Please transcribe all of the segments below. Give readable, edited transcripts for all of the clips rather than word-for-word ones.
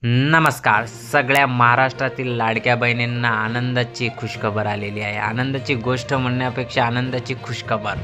नमस्कार. सगळ्या महाराष्ट्रातील लाडक्या बहिणींना आनंदाची खुशखबर आलेली आहे. आनंदाची गोष्ट म्हणण्यापेक्षा आनंदाची खुशखबर.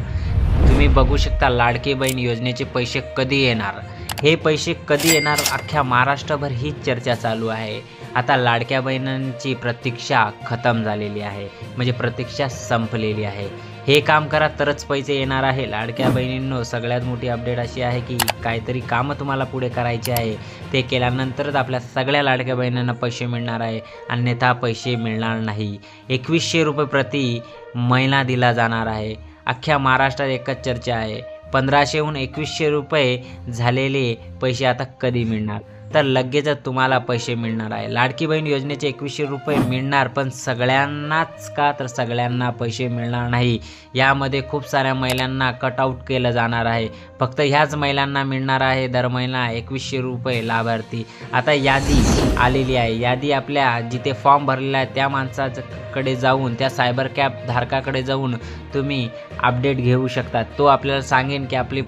तुम्ही बघू शकता लाडकी बहीण योजनेचे पैसे कधी येणार, हे पैसे कधी येणार, अख्ख्या महाराष्ट्रभर हीच चर्चा चालू आहे. आता लाडक्या बहिणींची प्रतीक्षा खतम झालेली आहे, म्हणजे प्रतीक्षा संपलेली आहे. हे काम करा तरच पैसे येणार आहे. लाडक्या बहिणींनो, सगळ्यात मोठी अपडेट अशी आहे की काहीतरी कामं तुम्हाला पुढे करायचे आहे, ते केल्यानंतरच आपल्या सगळ्या लाडक्या बहिणींना पैसे मिळणार आहे, अन्यथा पैसे मिळणार नाही. 2100 रुपये प्रति महिना दिला जाणार आहे. अख्ख्या महाराष्ट्रात एकच चर्चा आहे, 1500हून 2100 रुपये झालेले पैसे आता कधी मिळणार. तर लगेचच तुम्हाला पैसे मिळणार आहे. लाडकी बहीण योजनेचे 2100 रुपये मिळणार, पण सगळ्यांनाच का, तर सगळ्यांना पैसे मिळणार नाही. यामध्ये खूप साऱ्या महिलांना कटआउट केलं जाणार आहे. फक्त ह्याच महिलांना मिळणार आहे दर महिना 2100 रुपये लाभार्थी. आता यादी आलेली आहे. यादी आपल्या जिथे फॉर्म भरलेला आहे त्या माणसाकडे जाऊन, त्या सायबर कॅब धारकाकडे जाऊन तुम्ही अपडेट घेऊ शकता. तो आपल्याला सांगेन की आपली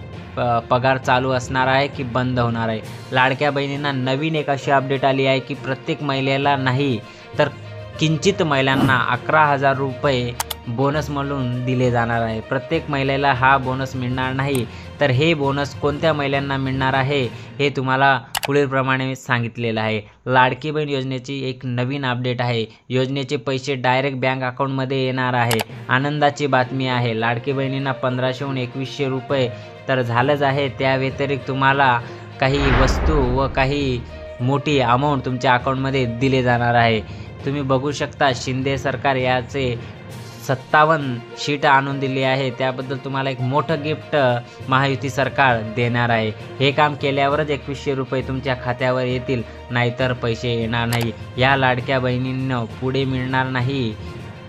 पगार चालू असणार आहे की बंद होणार आहे. लाडक्या बहिणींना नवीन एक अशी अपडेट आली आहे की प्रत्येक महिलेला नाही तर किंचित महिलांना 11,000 रुपये बोनस म्हणून दिले जाणार आहे. प्रत्येक महिलेला हा बोनस मिळणार नाही. तर हे बोनस कोणत्या महिलांना मिळणार आहे हे तुम्हाला पुढीलप्रमाणे सांगितलेलं आहे. लाडकी बहीण योजनेची एक नवीन अपडेट आहे. योजनेचे पैसे डायरेक्ट बँक अकाउंटमध्ये येणार आहे. आनंदाची बातमी आहे. लाडकी बहिणींना 1500हून 2100 रुपये तर झालंच आहे. त्या व्यतिरिक्त तुम्हाला काही वस्तू व काही मोठी अमाऊंट तुमच्या अकाउंटमध्ये दिले जाणार आहे. तुम्ही बघू शकता शिंदे सरकार याचे 57 शीट आणून दिली आहे. त्याबद्दल तुम्हाला एक मोठं गिफ्ट महायुती सरकार देणार आहे. हे काम केल्यावरच 2100 रुपये तुमच्या खात्यावर येतील, नाहीतर पैसे येणार नाही. या लाडक्या बहिणींना पुढे मिळणार नाही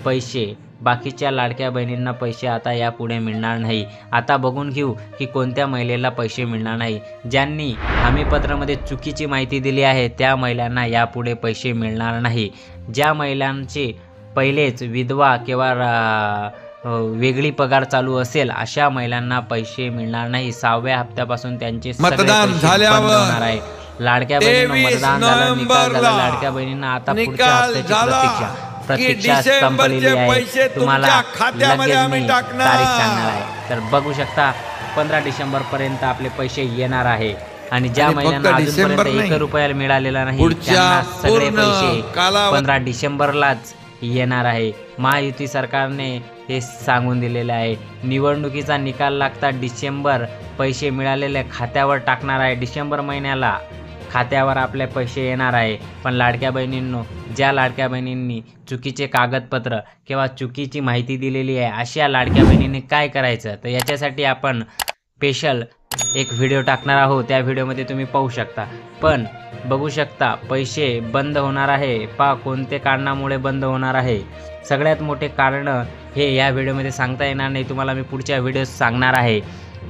पैसे. बाकीच्या लाडक्या बहिणींना पैसे आता यापुढे मिळणार नाही. आता बघून घेऊ की कोणत्या महिलेला पैसे मिळणार नाही. ज्यांनी हमीपत्रामध्ये चुकीची माहिती दिली आहे त्या महिलांना यापुढे पैसे मिळणार नाही. ज्या महिलांचे पहिलेच विधवा किंवा वेगळी पगार चालू असेल अशा महिलांना पैसे मिळणार नाही. 6व्या हप्त्यापासून त्यांचे मतदान झाल्यावर आहे. लाडक्या बहिणींना मतदान झालं, निकाल झाला. लाडक्या बहिणींना आता पुढच्या हप्त्याची प्रतीक्षा संपलेली आहे. तुम्हाला लगेच मी तारीख सांगणार आहे. तर बघू शकता 15 डिसेंबर पर्यंत आपले पैसे येणार आहे. आणि ज्या महिलांना अजूनपर्यंत 1 रुपयाला मिळालेला नाही त्यांना सगळे पैसे 15 डिसेंबरलाच येणार आहे. महायुती सरकारने हे सांगून दिलेले आहे. निवडणुकीचा निकाल लागता डिसेंबर पैसे मिळालेले खात्यावर टाकणार आहे. डिसेंबर महिन्याला खात्यावर आपले पैसे येणार आहे. पण लाडक्या बहिणींनो, ज्या लाडक्या बहिणींनी चुकीचे कागदपत्र किंवा चुकीची माहिती दिलेली आहे अशा लाडक्या बहिणींनी काय करायचं, तर याच्यासाठी आपण स्पेशल एक व्हिडिओ टाकणार आहोत. त्या व्हिडिओमध्ये तुम्ही पाहू शकता. पण बघू शकता पैसे बंद होणार आहे. कोणते कारणामुळे बंद होणार आहे, सगळ्यात मोठे कारण हे या व्हिडिओमध्ये सांगता येणार नाही. तुम्हाला मी पुढच्या व्हिडिओत सांगणार आहे.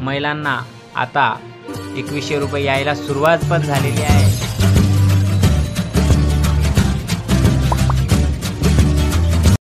महिलांना आता 2100 रुपये यायला सुरुवात पण झालेली आहे.